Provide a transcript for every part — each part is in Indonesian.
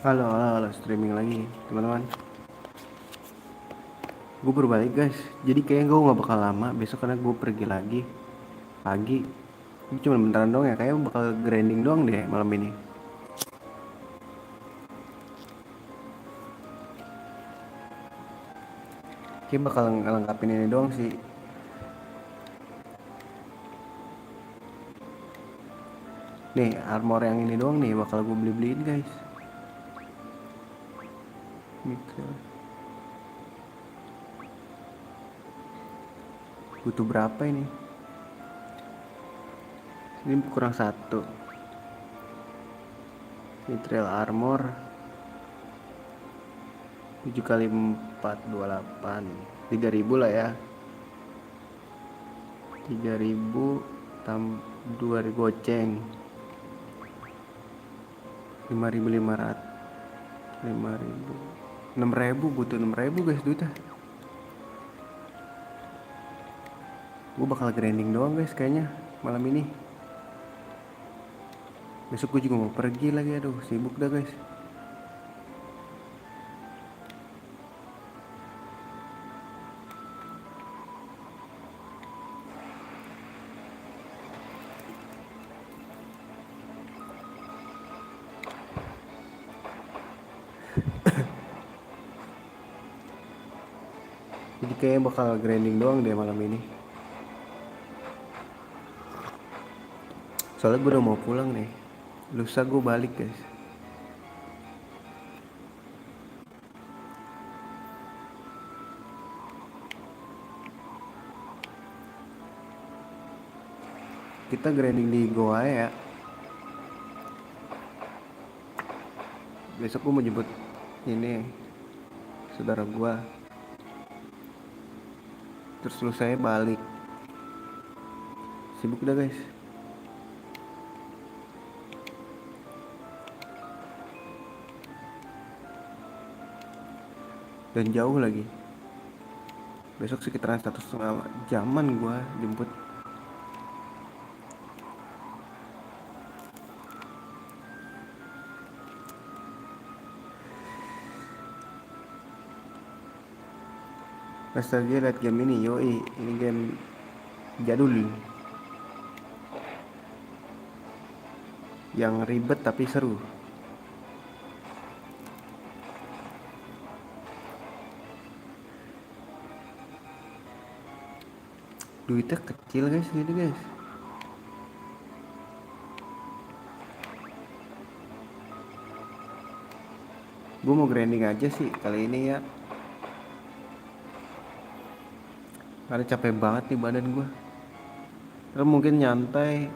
Halo, halo, halo, streaming lagi, teman-teman. Gue baru balik, guys. Jadi kayaknya gue nggak bakal lama. Besok karena gue pergi lagi pagi. Ini cuma bentaran doang ya. Kayaknya bakal grinding doang deh malam ini. Kayaknya bakal ngelengkapin ini doang sih. Nih, armor yang ini doang nih bakal gue beli-beliin, guys. Gitu. Butuh berapa ini? Ini kurang satu. Mithril armor 7 kali 4 28. 3.000 lah ya. 3.000 2.000 goceng. 5.500. 5.000. 6.000, butuh 6.000 guys duitnya. Gue bakal grinding doang guys kayaknya malam ini. Besok gue juga mau pergi lagi, aduh sibuk dah guys. Jadi kayaknya bakal grinding doang deh malam ini. Soalnya gue udah mau pulang nih. Lusa gue balik guys. Kita grinding di Goa ya. Besok gue mau jemput ini saudara gue. Terus lusanya balik. Sibuk dah guys. Dan jauh lagi. Besok sekitaran 1,5 jaman gue jemput. Nostalgia liat game ini, yoi, ini game jadul yang ribet tapi seru. Duitnya kecil guys, gini guys. Gue mau grinding aja sih kali ini ya. Karena capek banget nih badan gue. Terus mungkin nyantai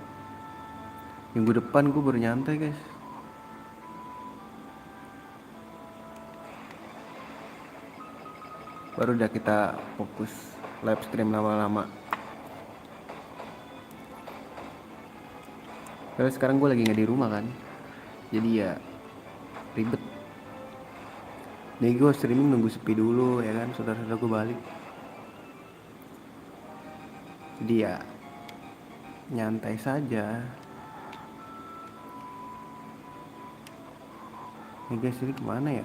minggu depan, gue baru nyantai guys. Baru udah kita fokus live stream lama-lama. Karena sekarang gue lagi nggak di rumah kan, jadi ya ribet. Nih gue streaming nunggu sepi dulu ya kan, saudara-saudara gue balik. Jadi ya nyantai saja. Nih guys, ini kemana ya?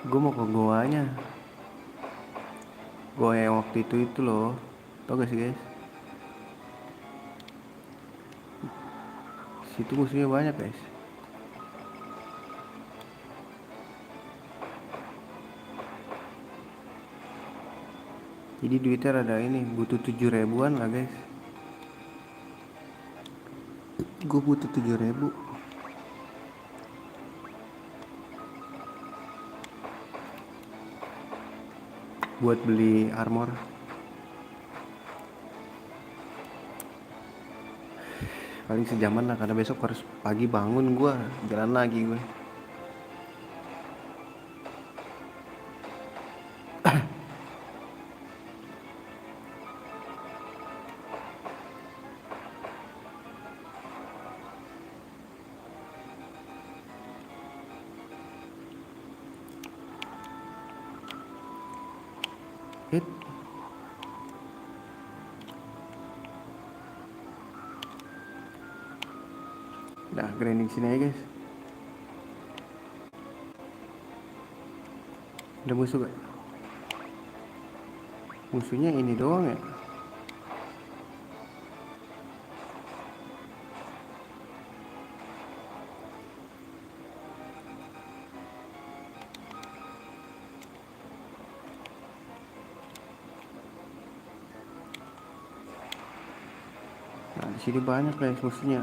Gue mau ke goanya. Goa yang waktu itu loh. Tau gak sih guys? Situ musuhnya banyak guys. Jadi duitnya rada ini, butuh 7.000-an lah guys. Gue butuh 7.000 buat beli armor. Paling sejaman lah, karena besok harus pagi bangun gue, jalan lagi gue. Hit. Nah, grinding sini aja guys. Ada musuh gak? Musuhnya ini doang ya. Nah, di sini banyak guys musuhnya.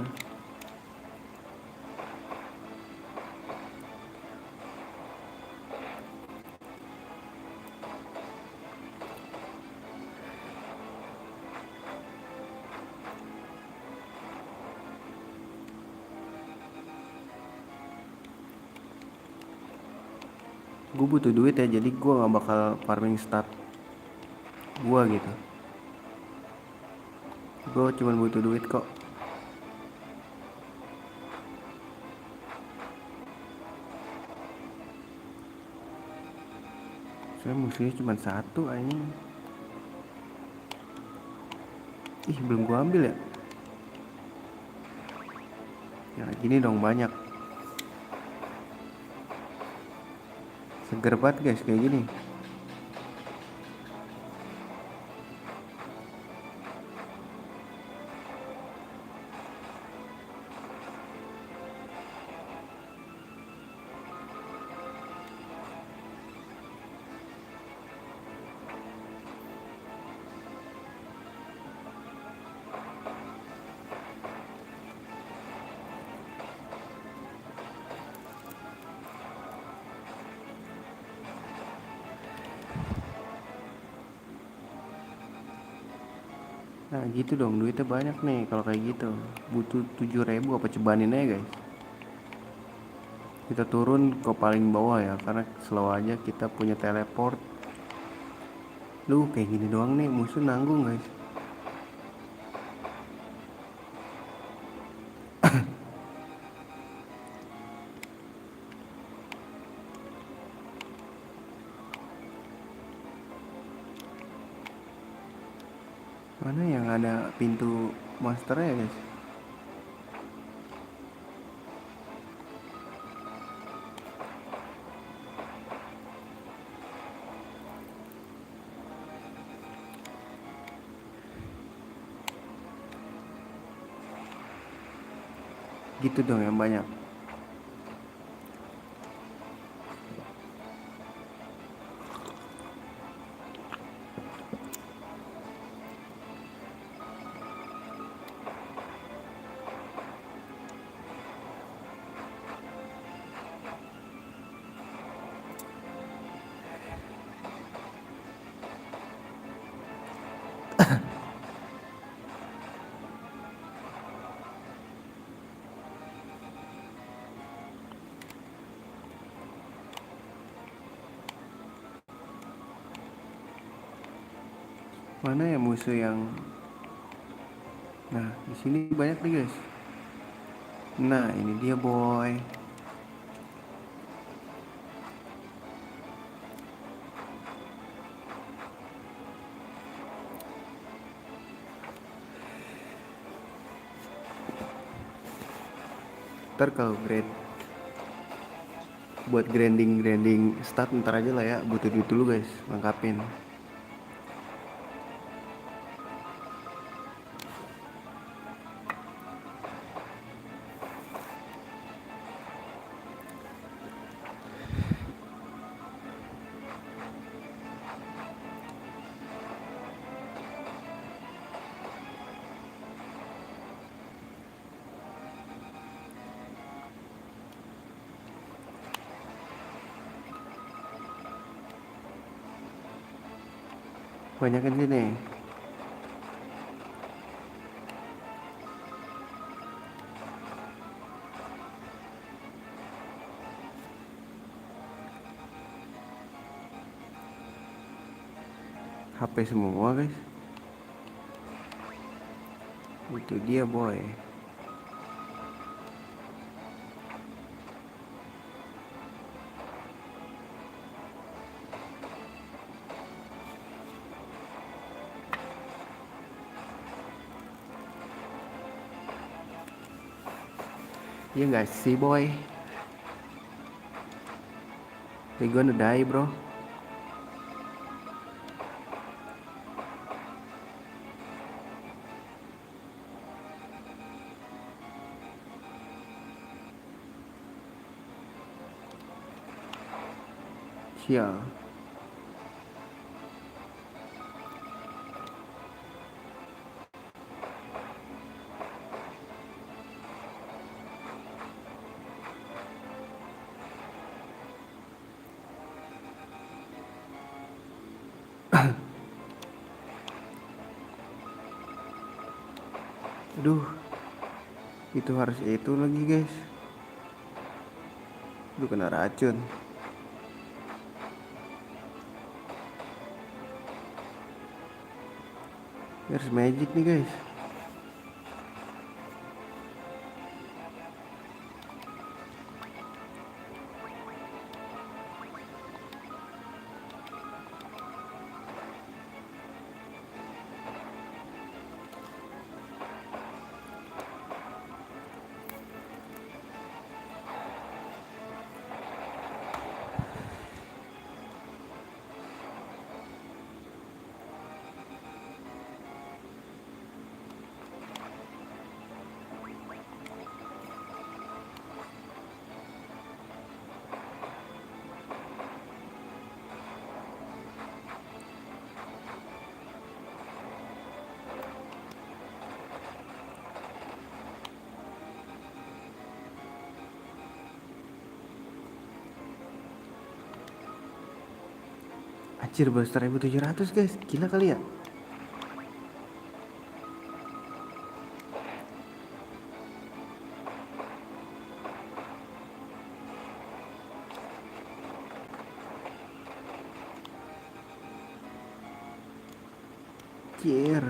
Gue butuh duit ya, jadi gue gak bakal farming start gue gitu. Gue cuma butuh duit kok. Soalnya musuhnya cuma satu aja. Ih, belum gue ambil ya. Ya gini dong banyak. Seger banget guys kayak gini. Nah gitu dong, duitnya banyak nih kalau kayak gitu. Butuh 7.000 apa cebanin aja guys. Kita turun ke paling bawah ya, karena slow aja kita punya teleport. Lu kayak gini doang nih musuh nanggung guys. Mana yang ada pintu monsternya ya guys? Gitu dong yang banyak. Mana ya musuh yang... Nah, di sini banyak nih guys. Nah, ini dia boy. Ntar kalau buat grinding start ntar aja lah ya, butuh duit dulu guys, lengkapin. Banyak kan sini. HP semua guys. Itu dia boy. Iya gak sih boy? They gonna die bro. Sial. Aduh, itu harus itu lagi guys. Aduh kena racun. Harus magic nih guys. Anjir baru 1700 guys. Gila kali ya. Anjir.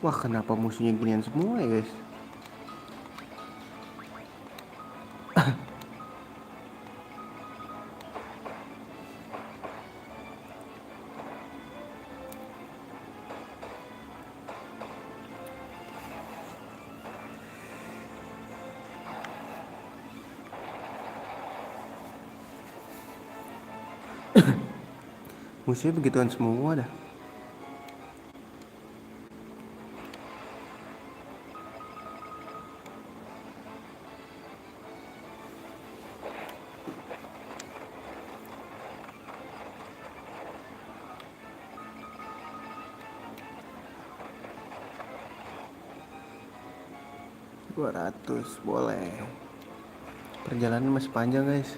Wah kenapa musuhnya ginian semua ya guys. Musuhnya begituan semua dah. Dua ratus boleh. Perjalanan masih panjang guys.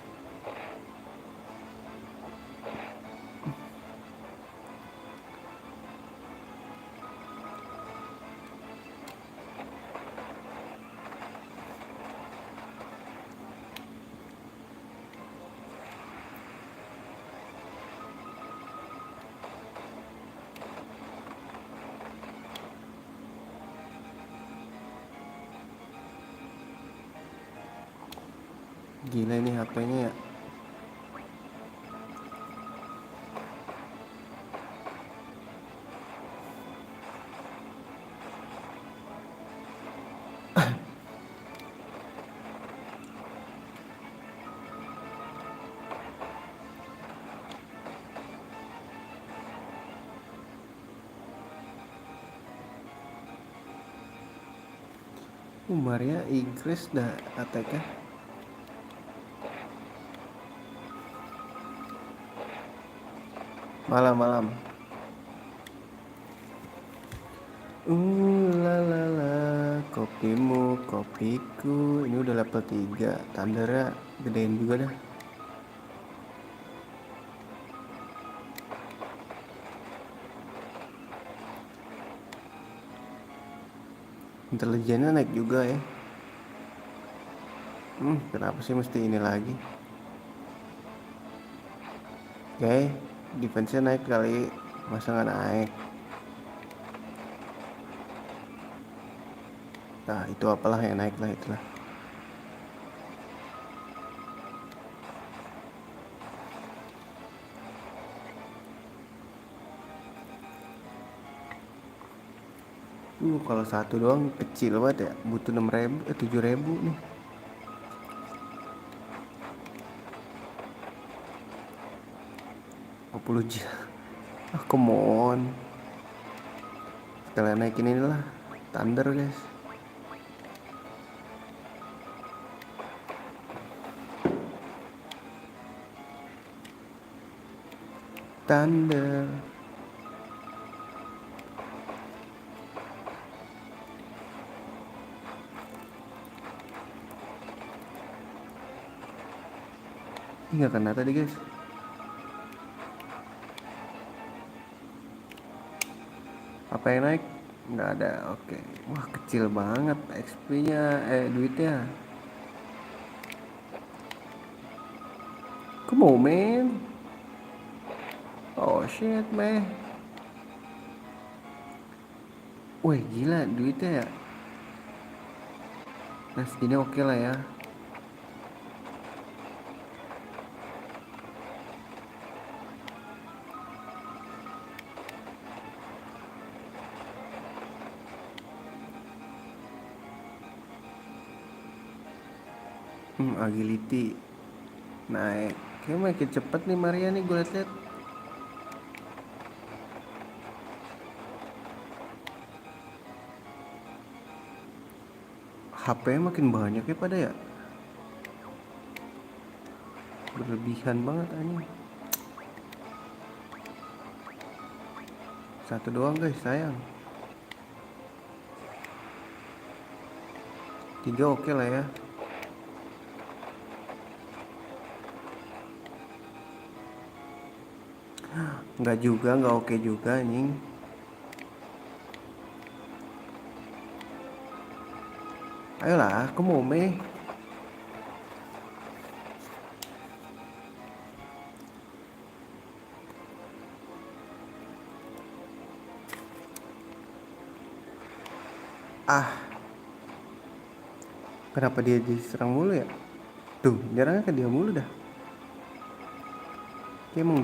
Gila ini HP-nya ya. Maria Inggris dah attack-nya. Malam-malam. Lalala, kopimu, kopiku. Ini udah level 3. Thundernya gedein juga dah. Intelijennya naik juga ya. Kenapa sih mesti ini lagi? Oke, defense-nya naik kali. Masa nggak naik? Nah, itu apalah yang naik lah itulah. Kalau satu doang kecil banget ya. Butuh 6.000, 7.000 nih. 50 juta. Come on. Sekalian naikin inilah Thunder guys. Thunder. Ini gak kena tadi guys. Apa yang naik? Nggak ada. Oke. Wah kecil banget XP nya. Duitnya. Come on man. Oh shit man. Wih gila duitnya ya. Nah segini oke lah ya. Agility naik. Kayaknya makin cepet nih Maria nih gue liat-liat. HP makin banyak ya pada ya. Berlebihan banget anjing. Satu doang guys sayang. 3 oke lah ya. Nggak juga, nggak oke juga anjing. Ayolah, aku mau meh. Kenapa dia diserang mulu ya? Tuh, nyerangnya ke dia mulu dah. Kayak emang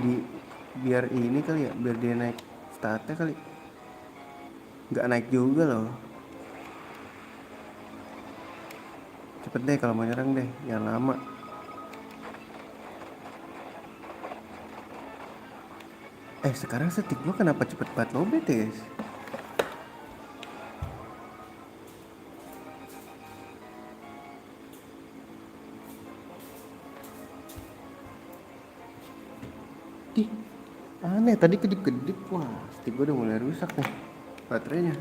biar ini kali ya, biar dia naik statnya kali. Nggak naik juga loh. Cepet deh kalau mau nyerang deh, jangan lama. Sekarang stick gua kenapa cepet banget lobet ya guys? Ih, aneh tadi kedip-kedip. Wah, stick gua udah mulai rusak nih baterainya.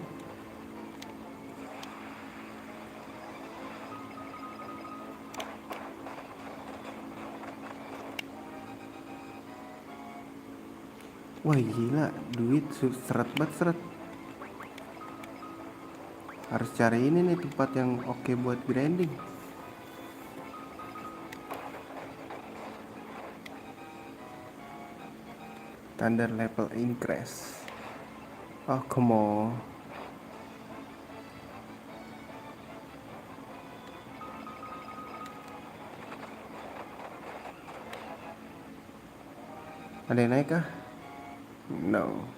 Wah gila, duit seret banget seret. Harus cari ini nih tempat yang oke buat grinding. Thunder level increase. Oh come on. Ada yang naik kah? No.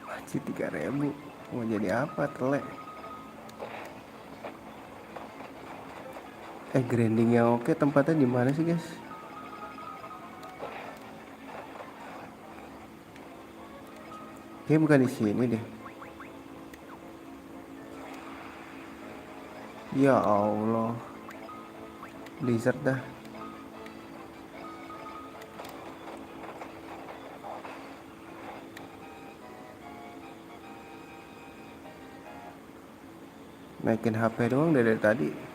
Masih 3.000. Mau jadi apa telek? Grinding yang oke tempatnya di mana sih guys? Kayaknya bukan di sini deh. Ya Allah. Blizzard dah. Naikin HP doang dari tadi.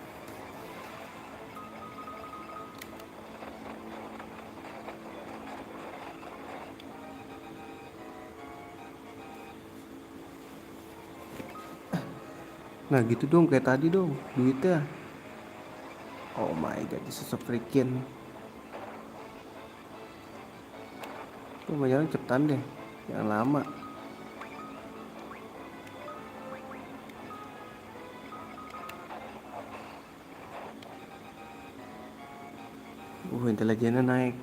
Nah gitu dong, kayak tadi dong duitnya. Oh my god, this is so freaking. Tuh jalan cepetan deh, jangan lama. Intelijennya naik.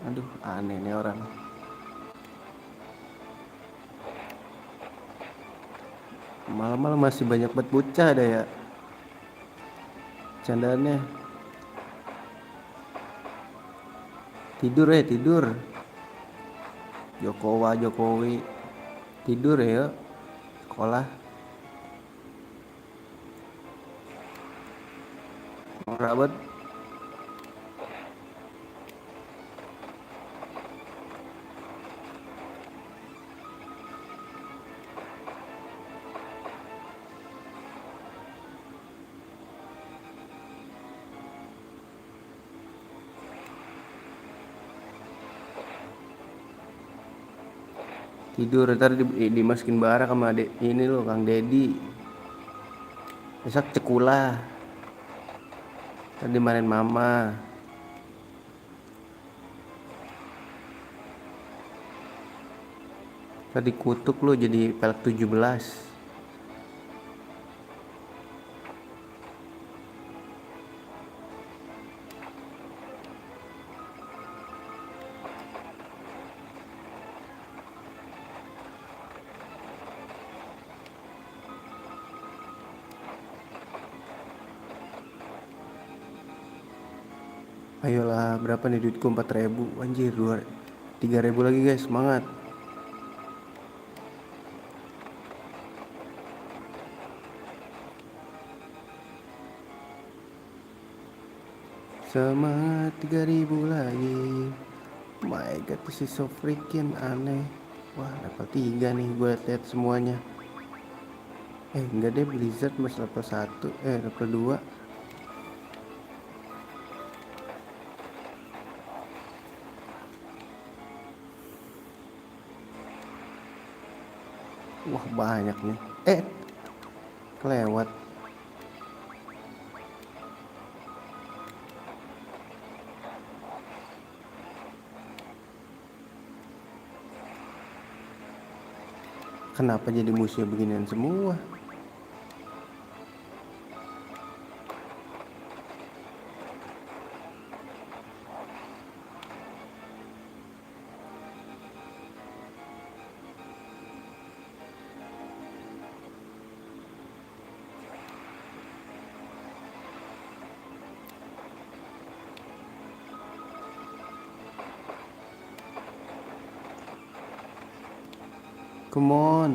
Aduh, aneh nih orang. Malam-malam masih banyak banget bocah ada ya. Candaannya. Tidur ya, tidur. Jokowi. Tidur ya, sekolah. Rabat. Tidur, ntar dimasukin bara sama adek ini loh, Kang Dedi. Besok cekulah. Tadi dimarahin mama. Tadi kutuk lo jadi pelek 17. Ayolah, berapa nih duitku? 4.000. Anjir, 3.000 lagi guys, semangat. Semangat, 3.000 lagi. Oh my god, this is so freaking aneh. Wah, level 3 nih, gue liat semuanya. Enggak deh, Blizzard masih level 1. Level 2. Wah, banyak nih. Kelewat. Kenapa jadi musuhnya beginian semua? Come on.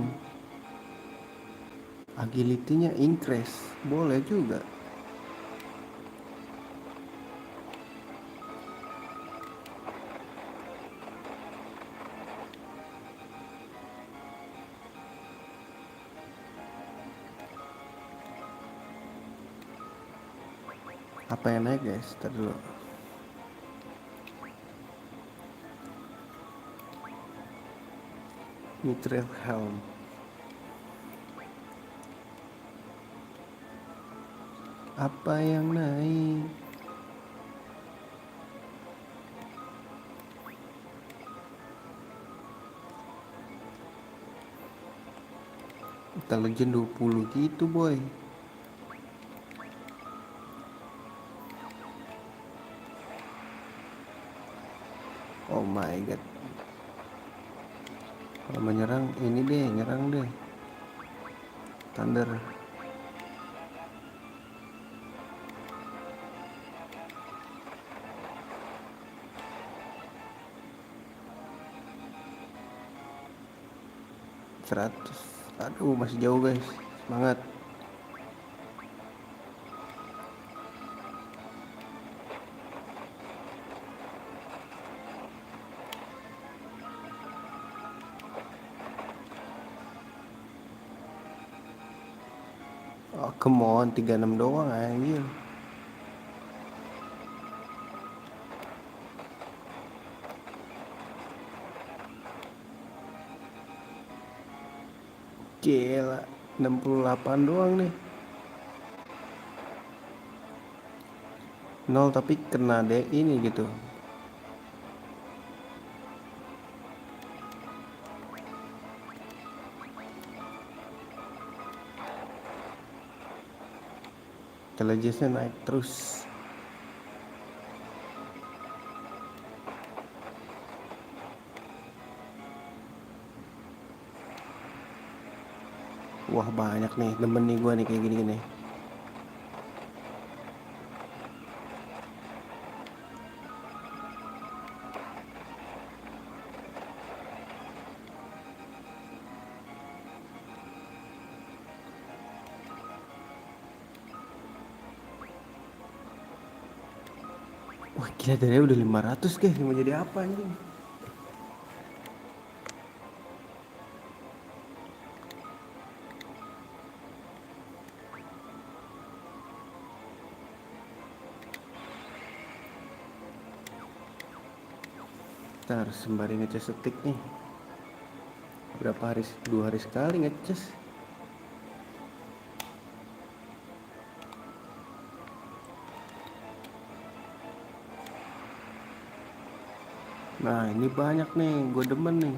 Agility-nya increase. Boleh juga. Apa yang naik guys? Ntar dulu. Mithril Helm. Apa yang naik? Intelijen 20 gitu boy. Oh my god. Kalau menyerang ini deh, nyerang deh. Thunder. Seratus. Aduh, masih jauh guys. Semangat. Oh, come on, 36 doang anjir. Gila, 68 doang nih. 0 tapi kena deh ini gitu. Intelligence-nya naik terus. Wah banyak nih, demen nih gue nih kayak gini-gini. Wah gila, dari udah 500 guys, mau jadi apa anjing? Ntar sembari ngecas setik nih. Berapa hari, 2 hari sekali ngecas. Nah ini banyak nih, gue demen nih.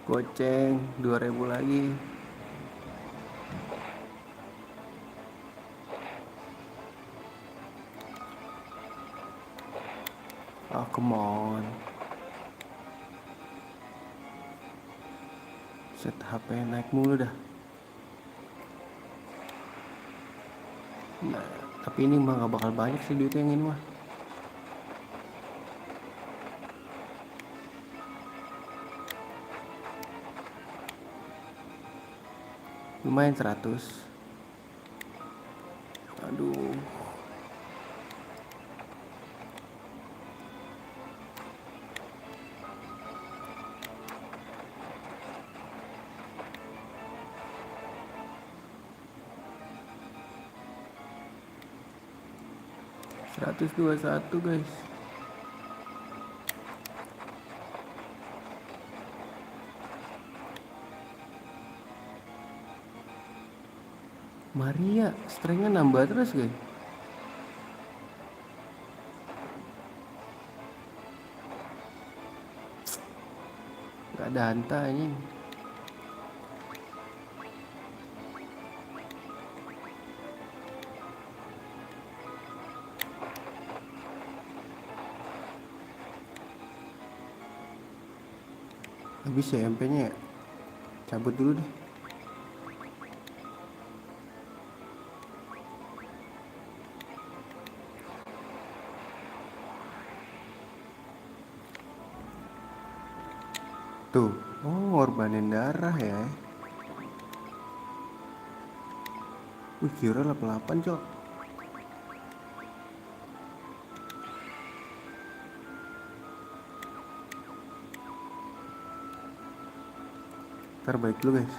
Goceng 2000 lagi. Oh come on. Set HP naik mulu dah. Nah, tapi ini mah gak bakal banyak sih duitnya yang ini mah. Lumayan 100. Aduh. $121 guys. Maria, strengthnya nambah terus guys. Gak ada hanta anjing. Habis ya MP-nya ya. Cabut dulu deh. Tuh, oh ngorbanin darah ya. Wih kira 88 cok. Terbaik dulu guys.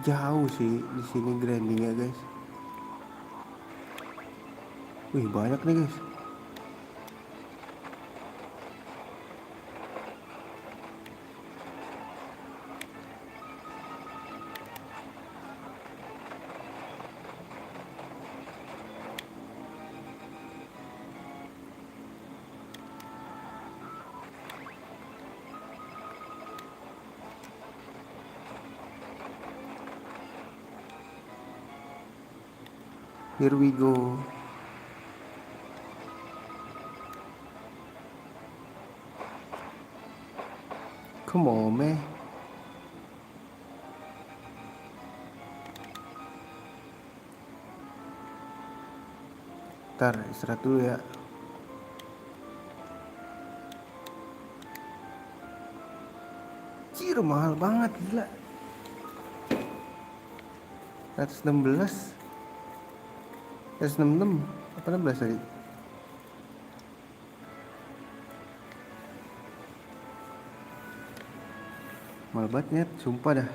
Jauh sih di sini grindingnya guys. Wih banyak nih guys. Here we go. Come on man. Ntar istirahat dulu ya. Cir mahal banget gila. 116, 166 apa 16 tadi? Mahal banget net, sumpah dah.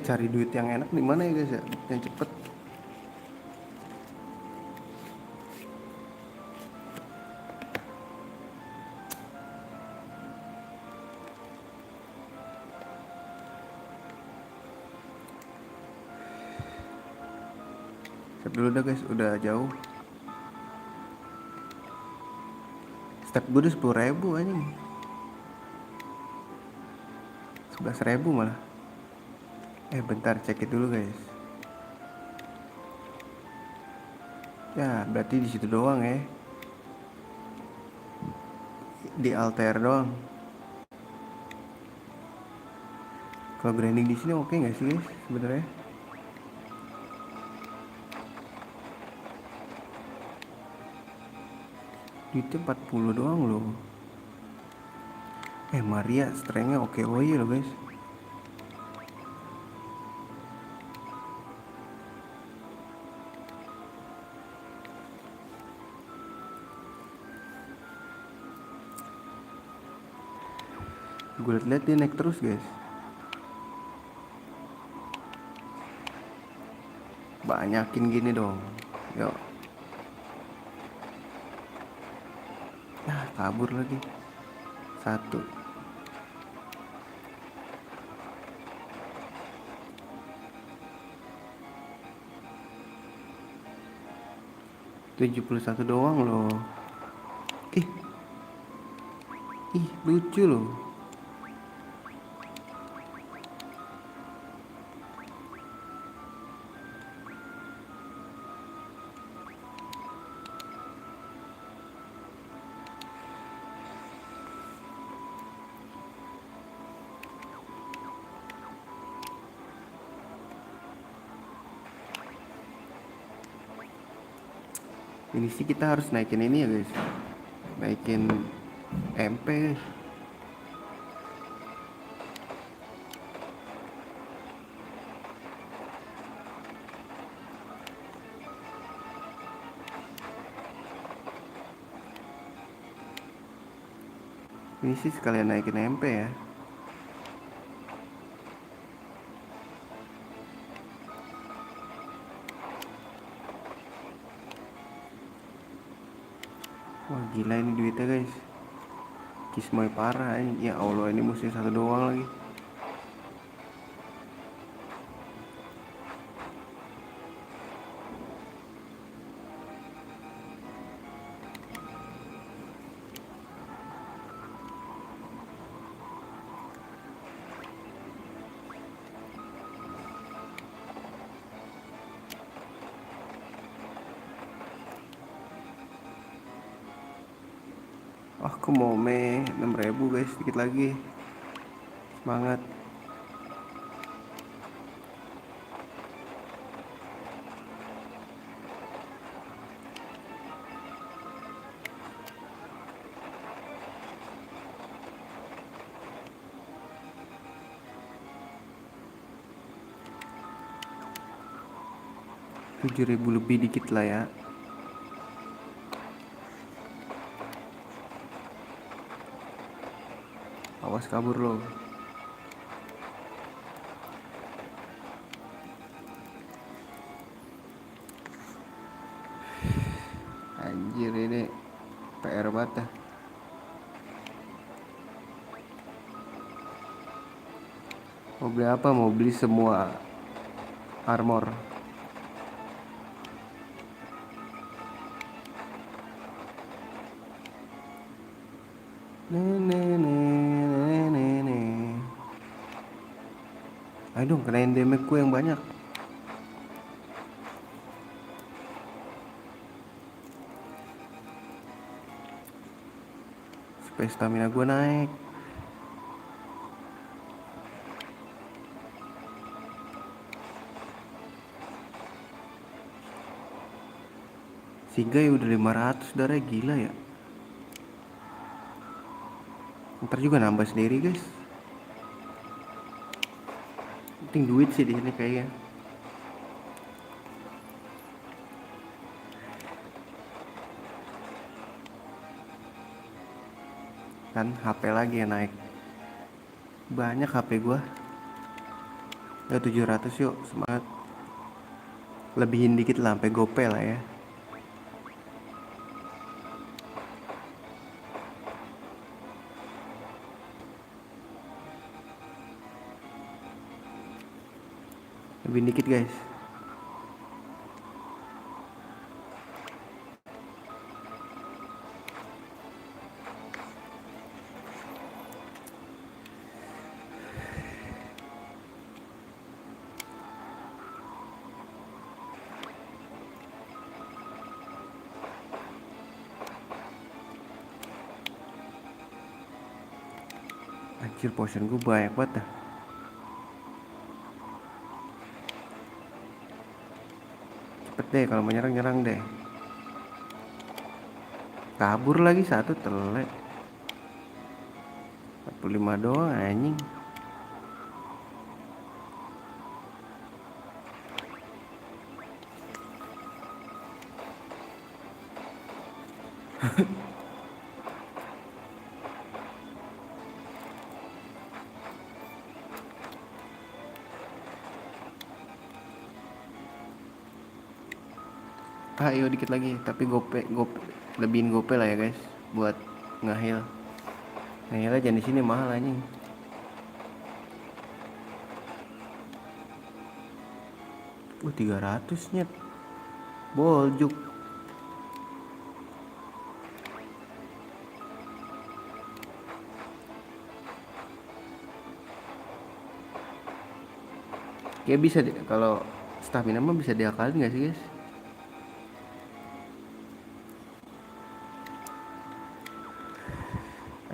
Cari duit yang enak di mana ya guys ya, yang cepet. Step dulu dah guys, udah jauh. Step gue udah 10.000 anjing. 11.000 malah. Bentar, cek it dulu guys. Ya berarti di situ doang ya, di alter doang. Kalau grinding di sini oke nggak sih guys sebenarnya? Duitnya 40 doang loh. Maria strengthnya oke loh guys. Gue liat dia naik terus guys. Banyakin gini dong. Yuk. Kabur lagi. 1. $71 doang loh. Ih lucu loh. Ini sih kita harus naikin ini ya guys, naikin MP guys. Ini sih sekalian naikin MP ya. Wah gila ini duitnya guys, kismoy parah ini. Ya Allah, ini musim 1 doang lagi. Aku mau 6.000 guys, sedikit lagi. Semangat. $7.000 lebih dikit lah ya. Awas kabur lo. Anjir ini PR banget dah. Mau beli apa? Mau beli semua armor. Ayo dong, kenain damage ku yang banyak. Supaya stamina gue naik. Si Guy udah 500 darah, gila ya. Ntar juga nambah sendiri guys. Penting duit sih di sini kayaknya. Kan HP lagi yang naik. Banyak HP gua. Ya 700 yuk, semangat. Lebihin dikit lah sampai gope lah ya. Lebihin dikit guys. Anjir, potion gue banyak banget dah. Cepet deh, kalau mau nyerang deh. Kabur lagi satu, telek. 45 doang anjing. Ayo dikit lagi, tapi gope lebihin gope lah ya guys, buat nge-heal. Nge-heal aja di sini mahal anjing. Oh 300 nyet. Boljuk. Kayak bisa deh, kalau stamina mah bisa diakalin gak sih guys?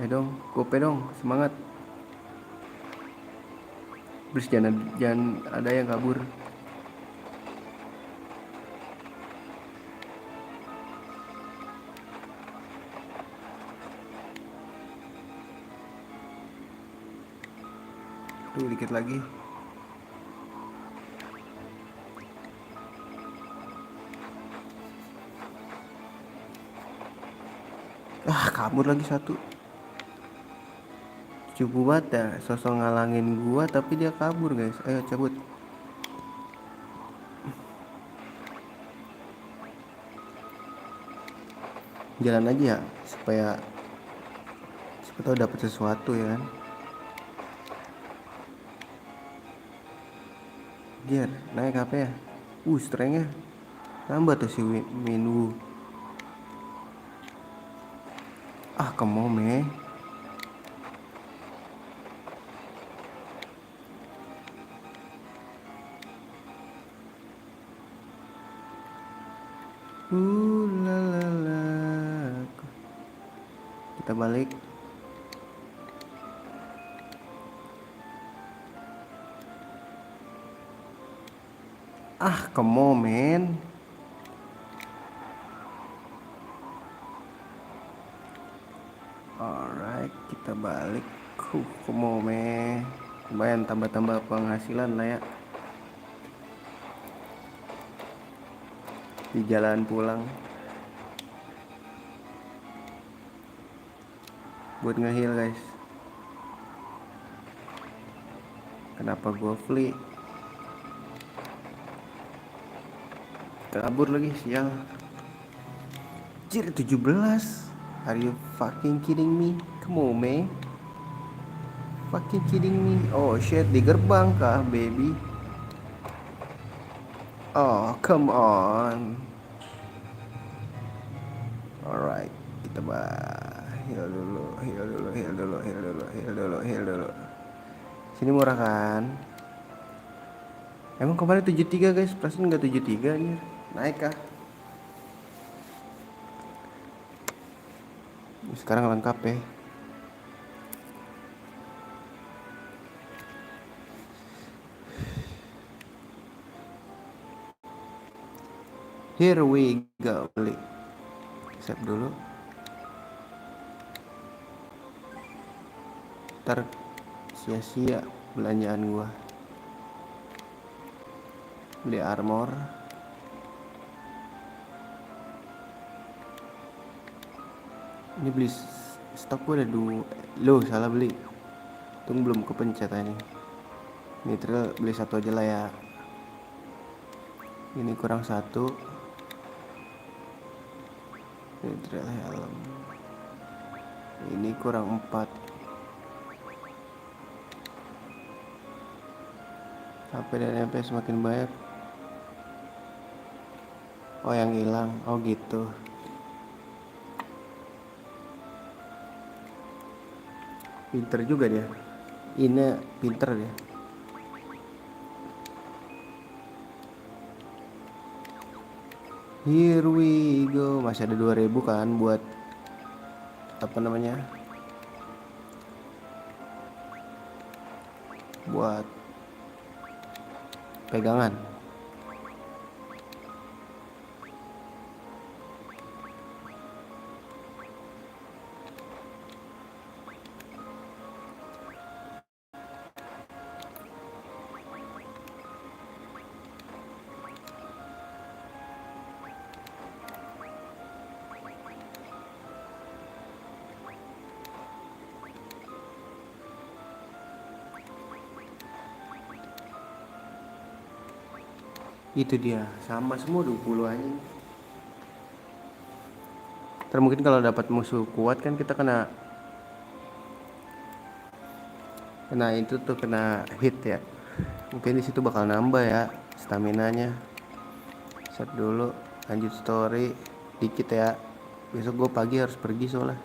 Ayo dong, gope dong, semangat. Please jangan ada yang kabur. Tuh dikit lagi. Kabur lagi satu. Cukup banget ya, sosok ngalangin gua tapi dia kabur guys. Ayo cabut. Jalan aja ya, supaya siapa tahu dapat sesuatu ya kan. Biar naik HP ya. Strength-nya nambah tuh si Minwu. Come on me. La la la. Kita balik. Come on man. Alright, kita balik. Come on man. Lumayan tambah-tambah penghasilan lah ya di jalan pulang buat nge-heal guys. Kenapa gua flee? Kabur lagi sial. Jir 17. Are you fucking kidding me? Come on man. Fucking kidding me. Oh shit, di gerbang kah baby? Oh come on. Alright, kita heal dulu. Sini murah kan? Emang kemarin 73 guys, perasaan nggak 73 nih. Naik kah? Sekarang lengkap ya. Here we go. Beli. Save dulu. Ntar sia-sia belanjaan gua. Beli armor. Ini beli stok gua ada 2. Loh, salah beli. Tunggu, belum kepencet ini. Nitro beli 1 aja lah ya. Ini kurang 1. Nitro helm. Ini kurang 4. HP dan MP semakin banyak. Oh, yang hilang. Oh gitu. Pinter juga dia. Ini pinter dia. Here we go. Masih ada 2000 kan buat apa namanya? Buat pegangan. Itu dia, sama semua 20 anjing. Mungkin kalau dapat musuh kuat kan kita kena itu tuh, kena hit ya. Mungkin di situ bakal nambah ya stamina-nya. Set dulu, lanjut story dikit ya. Besok gue pagi harus pergi soalnya.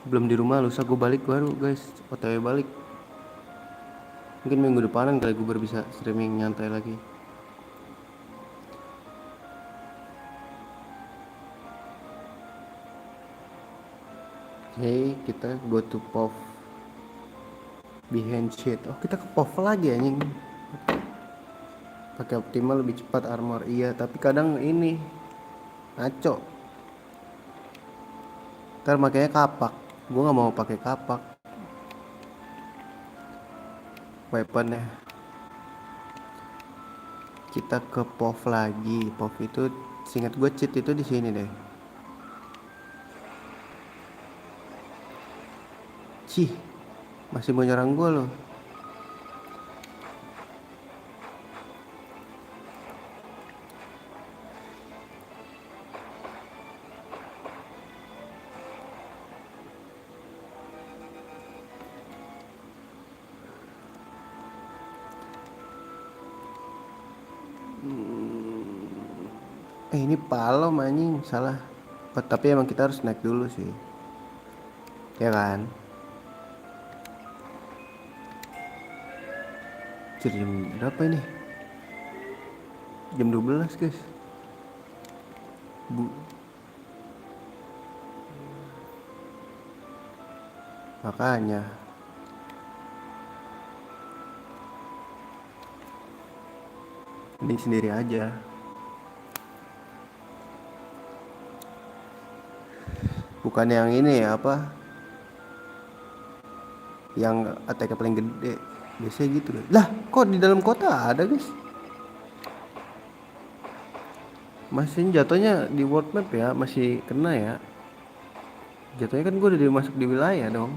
Belum di rumah, lusa gue balik baru guys, OTW balik. Mungkin minggu depanan kali gue baru bisa streaming nyantai lagi. Hey, kita go to POV behind shit. Oh, kita ke POV lagi anjing. Pakai optimal lebih cepat armor. Iya, tapi kadang ini ngaco. Ntar makanya kapak. Gue nggak mau pakai kapak. Weaponnya. Kita ke POV lagi. POV itu, seingat gue cheat itu di sini deh. Cih, masih mau nyerang gue loh. Ini palom anjing, salah. Oh, tapi emang kita harus naik dulu sih, ya kan? Jadi jam berapa ini? Jam 12 guys. Makanya ini sendiri aja. Bukan yang ini ya, apa? Yang attack paling gede. Biasanya gitu guys. Lah, kok di dalam kota ada guys? Masih jatuhnya di world map ya, masih kena ya. Jatuhnya kan gue udah masuk di wilayah dong.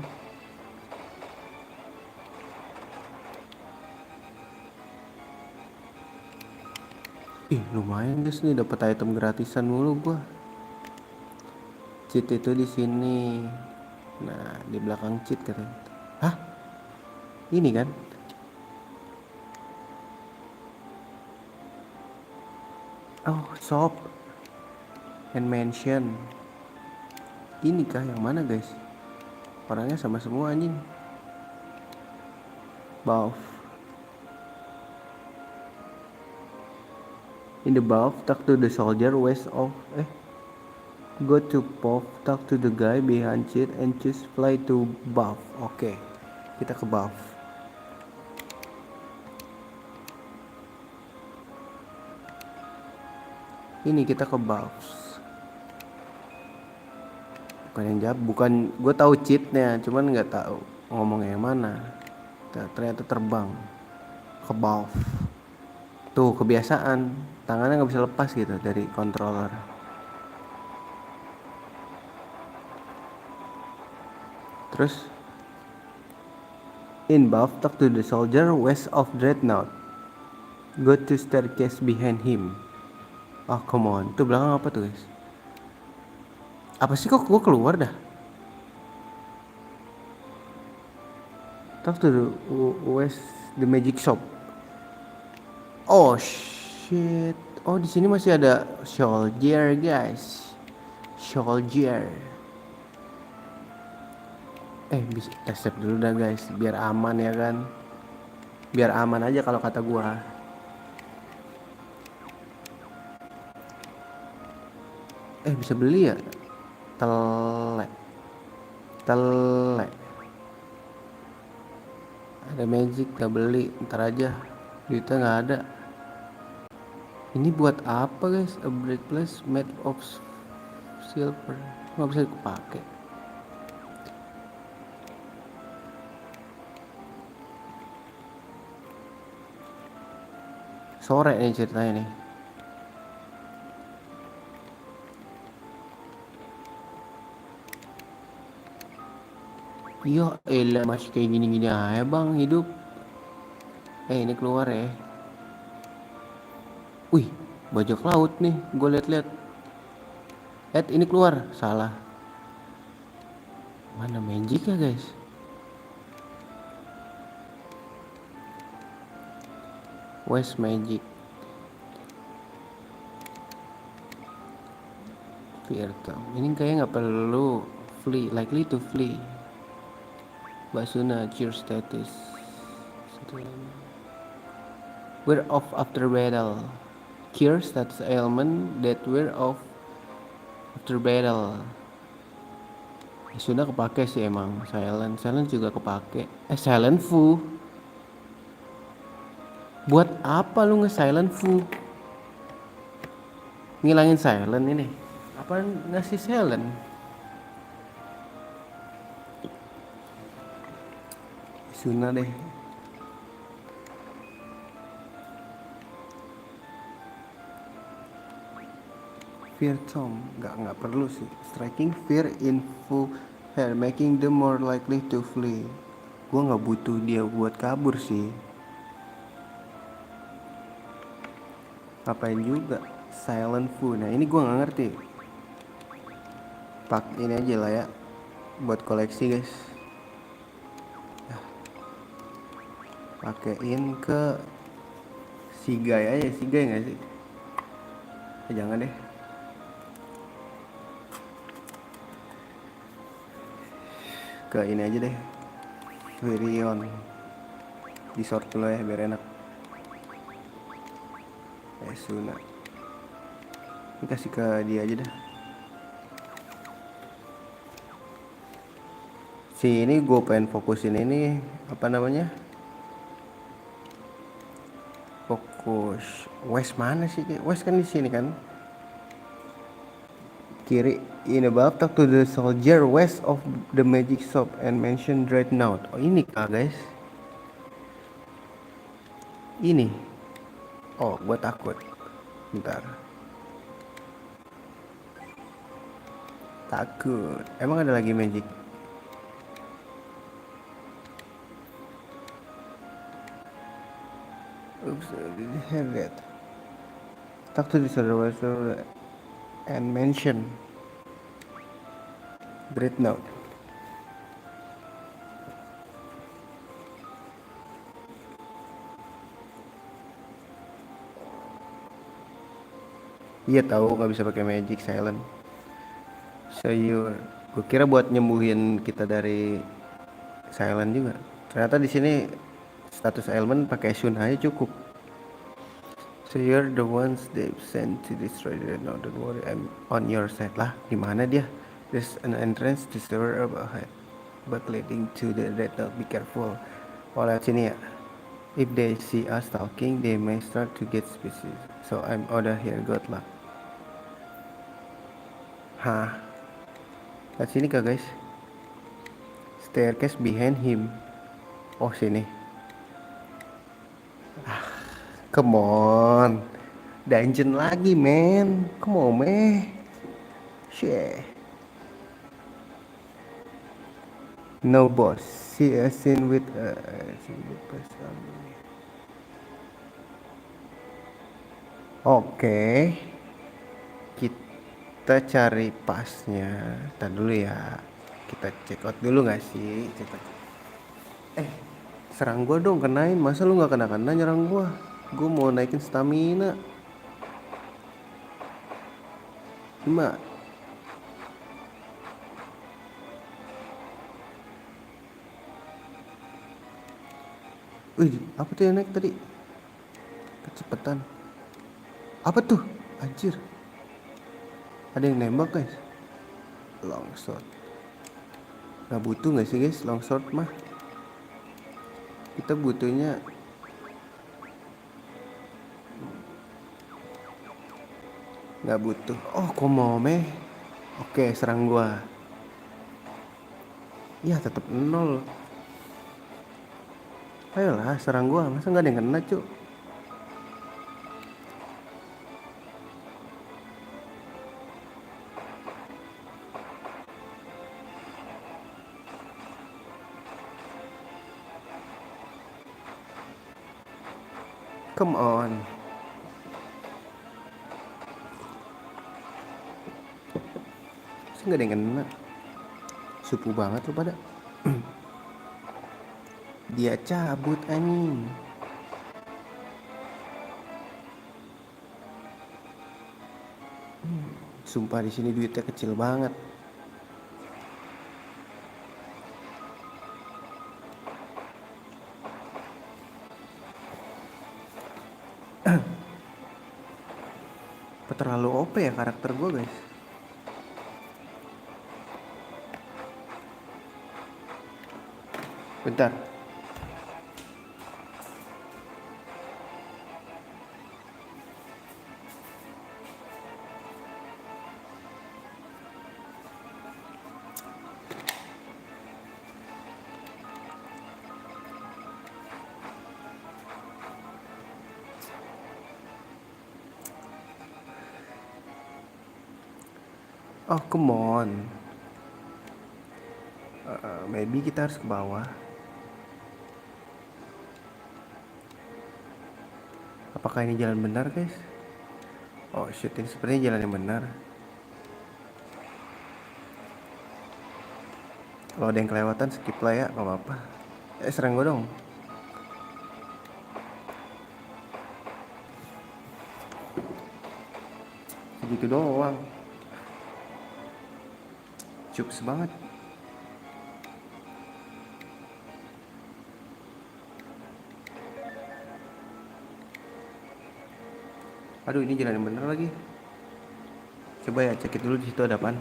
Ih, lumayan guys nih, dapat item gratisan mulu gua. Cheat itu di sini. Nah, di belakang cheat katanya. Hah? Ini kan? Oh, shop and mention. Ini kah yang mana guys? Orangnya sama semua anjing. Buff. In the buff, talk to the soldier west of go to POV, talk to the guy behind cheat and choose fly to buff. Oke, kita ke buff. Ini kita ke buffs. bukan yang jawab, bukan, gue tahu cheatnya cuman nggak tahu ngomongnya yang mana. Ternyata terbang ke bawah. Tuh kebiasaan, tangannya nggak bisa lepas gitu dari controller. Terus in buff, talk to the soldier west of Dreadnought. Go to staircase behind him. Oh come on, itu belakang apa tuh guys? Apa sih kok gue keluar dah? Talk to the west, the magic shop. Oh shit. Oh di sini masih ada soldier guys. Soldier. Bisa tes save dulu dah guys, biar aman ya kan. Biar aman aja kalau kata gua. Bisa beli ya? Telek. Telek. Ada magic, gak beli, ntar aja. Duitnya nggak ada. Ini buat apa guys? A breakplace made of silver. Nggak bisa kepake. Sore nih ceritanya nih. Iya elah, masih kayak gini-gini aja bang hidup. Ini keluar ya. Wih, bajak laut nih, gue liat-liat. Ini keluar, salah. Mana magic ya guys? West magic. Fear Tom. Ini kayaknya nggak perlu flee, likely to flee. Basuna cheer status. We're off after battle. Cure status ailment that we're off after battle. Sudah kepake sih emang. Silent juga kepake. Silent Fu. Buat apa lu nge-silent Fu? Ngilangin silent ini. Apa ngasih silent? Suna deh. Fear Tom, nggak perlu sih. Striking fear in full hair, making them more likely to flee. Gua nggak butuh dia buat kabur sih. Ngapain juga silent Fu? Nah ini gua nggak ngerti. Pak ini aja lah ya, buat koleksi guys. Pakein ke Sigai aja, Sigai nggak sih? Jangan deh. Ke ini aja deh, Virion. Di sort dulu ya biar enak. Suna. Ini kasih ke dia aja dah. Si ini gue pengen fokusin ini apa namanya? Fokus West mana sih? West kan di sini kan? Kiri in above, talk to the soldier west of the magic shop and mention Dreadnought. Oh ini kah guys? Ini. Oh gue takut. Bentar. Takut. Emang ada lagi magic? Oops, I didn't have that. Talk to the soldier west and mention Dreadnought. Iya tahu nggak bisa pakai magic silent. Sayur. Gue kira buat nyembuhin kita dari silent juga. Ternyata di sini status ailment pakai Shun aja cukup. So you're the ones they've sent to destroy the no, don't worry, I'm on your side lah. Di mana dia? There's an entrance to the river ahead, but leading to the Dreadnought. Be careful. Oh lewat sini ya. If they see us talking, they may start to get suspicious. So I'm out of here. Good luck. Hah? Lihat sini kak guys, staircase behind him. Oh sini, come on, dungeon lagi men, come on meh, shit. No boss, see a scene with single person. Oke, kita cari pasnya. Ntar dulu ya, kita check out dulu nggak sih? Check out. Eh, serang gua dong, kenain. Masa lu nggak kena-kena nyerang gua? Gua mau naikin stamina. Gimana? Wih, apa tuh yang naik tadi? Kecepatan. Apa tuh? Anjir. Ada yang nembak guys. Longsword. Nggak butuh nggak sih guys longsword mah? Kita butuhnya. Nggak butuh. Oh, kok mau meh? Oke, serang gua. Ya tetap nol. Ayolah, serang gua. Masa nggak ada yang kena cuk? Come on. Masa nggak ada yang kena? Supu banget lu pada. Dia cabut anjing. Sumpah di sini duitnya kecil banget. Apa terlalu OP ya karakter gua guys? Bentar. Oh come on. Maybe kita harus ke bawah. Apakah ini jalan benar guys? Oh shit, ini sepertinya jalan yang benar. Kalau ada yang kelewatan skip lah ya, gak apa-apa. Serang gue dong. Segitu doang. Cups banget. Aduh, ini jalan yang bener lagi. Coba ya cek dulu di situ ada apaan.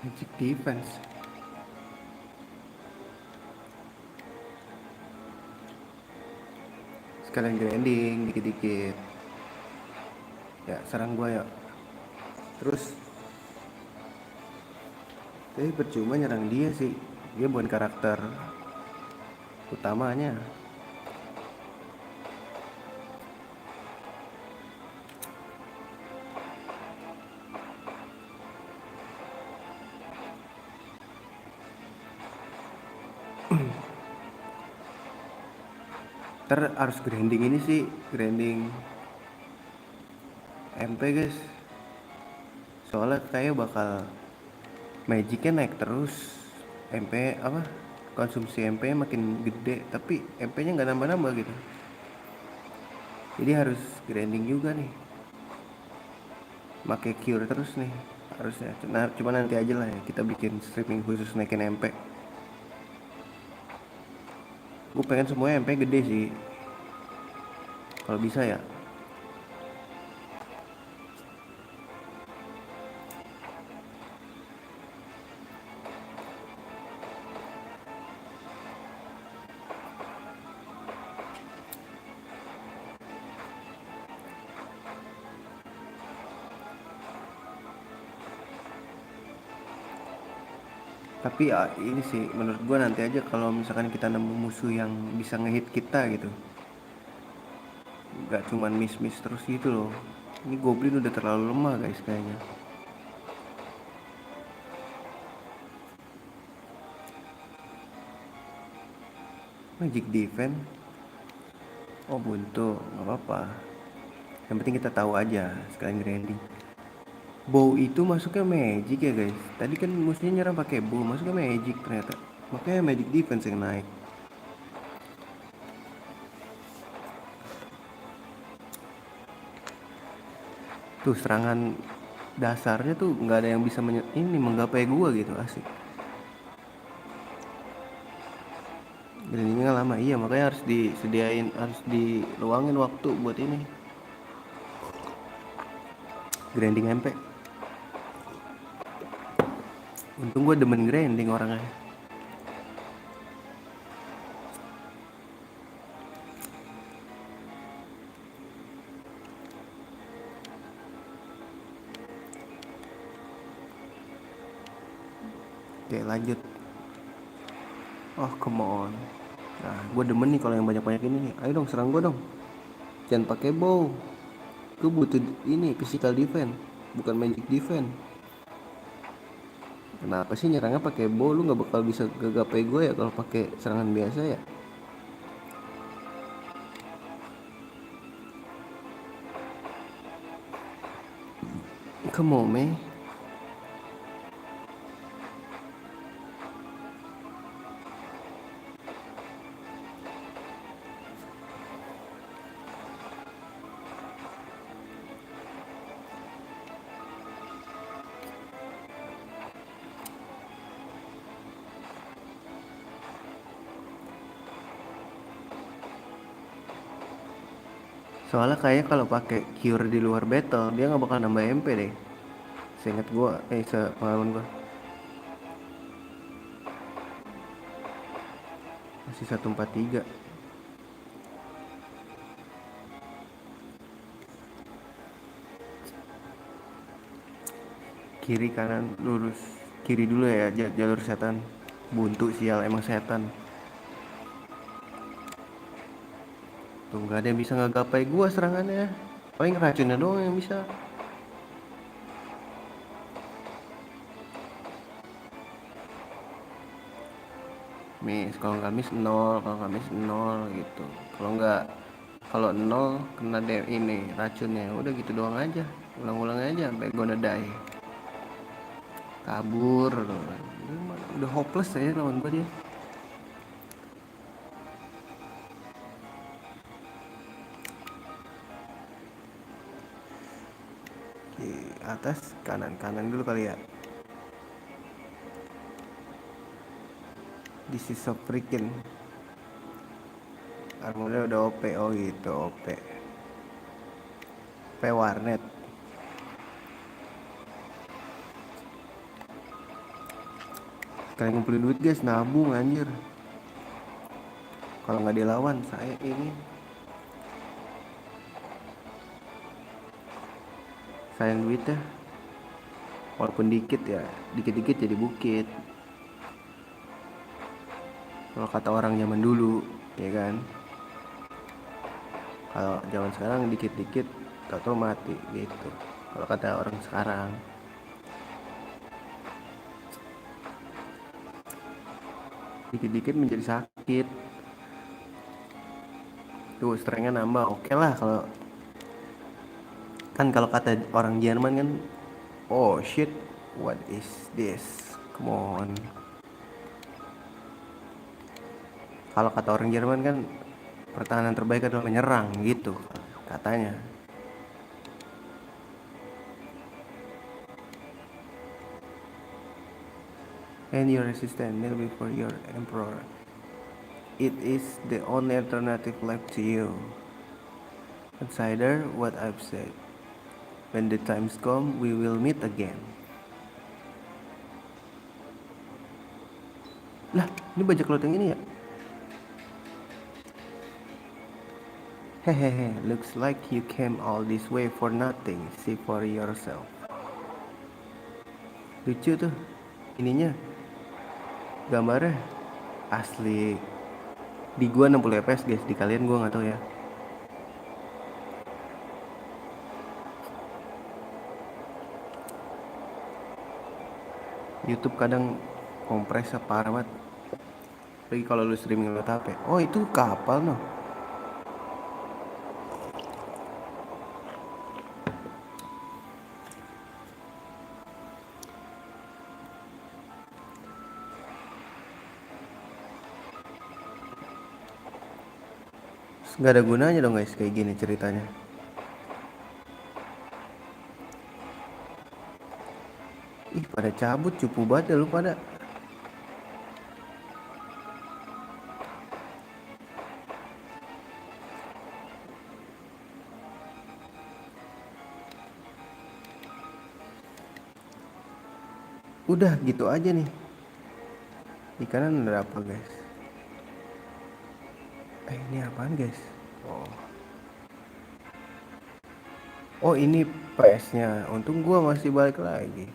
Magic defense. Sekalian grinding dikit-dikit. Ya, serang gua ya. Terus tapi percuma nyerang dia sih. Dia bukan karakter utamanya. Ntar harus grinding ini sih, grinding MP guys. Soalnya kayak bakal magicnya naik terus. MP apa? Konsumsi MP makin gede, tapi MP-nya nggak nambah-nambah gitu. Jadi harus grinding juga nih. Pakai cure terus nih harusnya. Nah, cuma nanti aja lah ya kita bikin streaming khusus naikin MP. Gue pengen semuanya MP gede sih. Kalau bisa ya. Tapi ya ini sih menurut gua nanti aja kalau misalkan kita nemu musuh yang bisa ngehit kita gitu, nggak cuman miss terus gitu loh. Ini Goblin udah terlalu lemah guys kayaknya. Magic defense. Oh buntu, nggak apa-apa. Yang penting kita tahu aja sekalian grinding. Bow itu masuknya magic ya guys. Tadi kan musuhnya nyerang pakai bow, masuknya magic ternyata. Makanya magic defense yang naik. Tuh serangan dasarnya tuh nggak ada yang bisa ini menggapai gua gitu, asik. Grindingnya lama, iya makanya harus disediain, harus diluangin waktu buat ini grinding MP. Untung gua demen grinding orangnya. Oke lanjut. Oh come on. Nah gue demen nih kalau yang banyak-banyak ini nih. Ayo dong serang gue dong. Jangan pakai bow. Gue butuh ini physical defense, bukan magic defense. Kenapa sih nyerangnya pakai bow? Lu nggak bakal bisa gapai gue ya kalau pakai serangan biasa ya. Come on man. Soalnya kayaknya kalau pakai cure di luar battle dia nggak bakal nambah MP deh. Seingat gue, sepengalaman gue masih 143. Kiri kanan lurus. Kiri dulu ya jalur setan. Buntu sial emang setan. Tuh nggak ada yang bisa ngagapai gua serangannya. Paling racunnya doang yang bisa. Miss, kalau nggak miss 0, kalau nggak miss 0 gitu. Kalau nggak, kalau 0 kena ini racunnya. Udah gitu doang aja. Ulang-ulang aja sampai gonna die. Kabur. Udah hopeless ya lawan gua dia. Oke, atas kanan dulu kali ya. This is so freaking. Armornya udah OP, oh gitu OP. OP warnet. Kalian ngumpulin duit guys, nabung anjir. Kalau nggak dilawan saya ini sayang duit ya. Walaupun dikit ya, dikit-dikit jadi bukit. Kalau kata orang zaman dulu, ya kan. Kalau zaman sekarang dikit-dikit tau mati gitu. Kalau kata orang sekarang. Dikit-dikit menjadi sakit. Tuh strengthnya nambah, oke lah kalau kan kalau kata orang Jerman kan, oh shit, what is this? Come on. Kalau kata orang Jerman kan pertahanan terbaik adalah menyerang gitu katanya. And your resistance kneel before your emperor. It is the only alternative left to you. Consider what I've said. When the times come, we will meet again. Lah, ini bajak laut yang ini ya? Hehehe, looks like you came all this way for nothing. See for yourself. Lucu tuh ininya. gambarnya asli. Di gua 60 fps guys, di kalian gua nggak tahu ya. YouTube kadang kompresnya parah banget. Lagi kalau lu streaming lewat HP. Oh itu kapal noh. Nggak ada gunanya dong guys kayak gini ceritanya. Ih pada cabut cupu banget ya lu pada. Udah gitu aja nih. Di kanan ada apa guys? Ini apaan guys? Oh. Oh ini PS-nya. Untung gua masih balik lagi.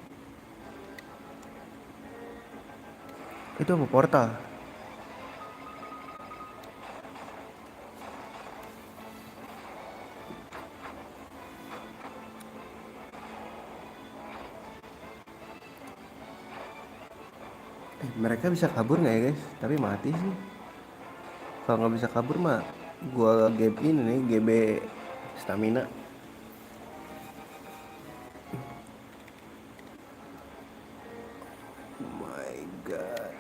Itu apa portal? Mereka bisa kabur nggak ya guys? Tapi mati sih. Kalau nggak bisa kabur mah, gua game ini nih, GB stamina. Oh my god.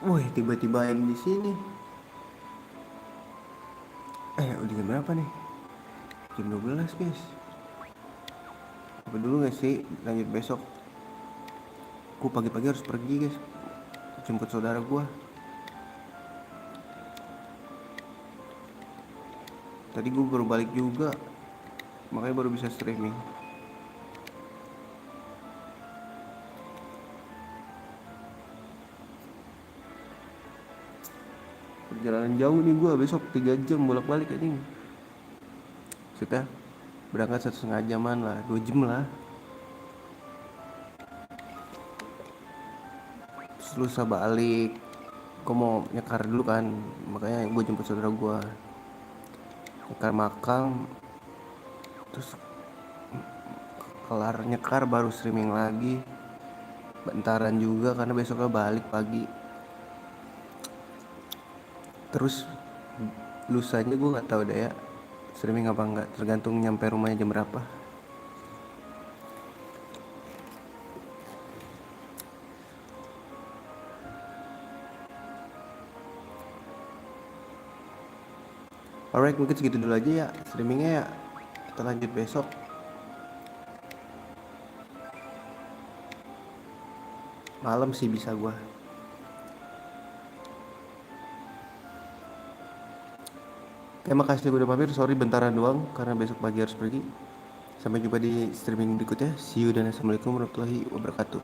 Wih, tiba-tiba yang di sini. Udah jam berapa nih? Jam 12 guys. Apa dulu nggak sih? Lanjut besok. Gua pagi-pagi harus pergi guys. Jemput saudara gua. Tadi gua baru balik juga. Makanya baru bisa streaming. Perjalanan jauh nih gua besok 3 jam bolak-balik anjing. Maksudnya berangkat 1,5 jaman lah, 2 jam lah. Terus lusa balik. Gua mau nyekar dulu kan, makanya gua jemput saudara gua. Nyekar makam, terus kelar nyekar baru streaming lagi. Bentaran juga karena besoknya balik pagi. Terus lusanya gue nggak tahu deh ya streaming apa enggak, tergantung nyampe rumahnya jam berapa. Alright, mungkin segitu dulu aja ya streamingnya ya. Kita lanjut besok. Malam sih bisa gua. Terima kasih udah mampir. Sorry bentaran doang karena besok pagi harus pergi. Sampai jumpa di streaming berikutnya. See you dan assalamualaikum warahmatullahi wabarakatuh.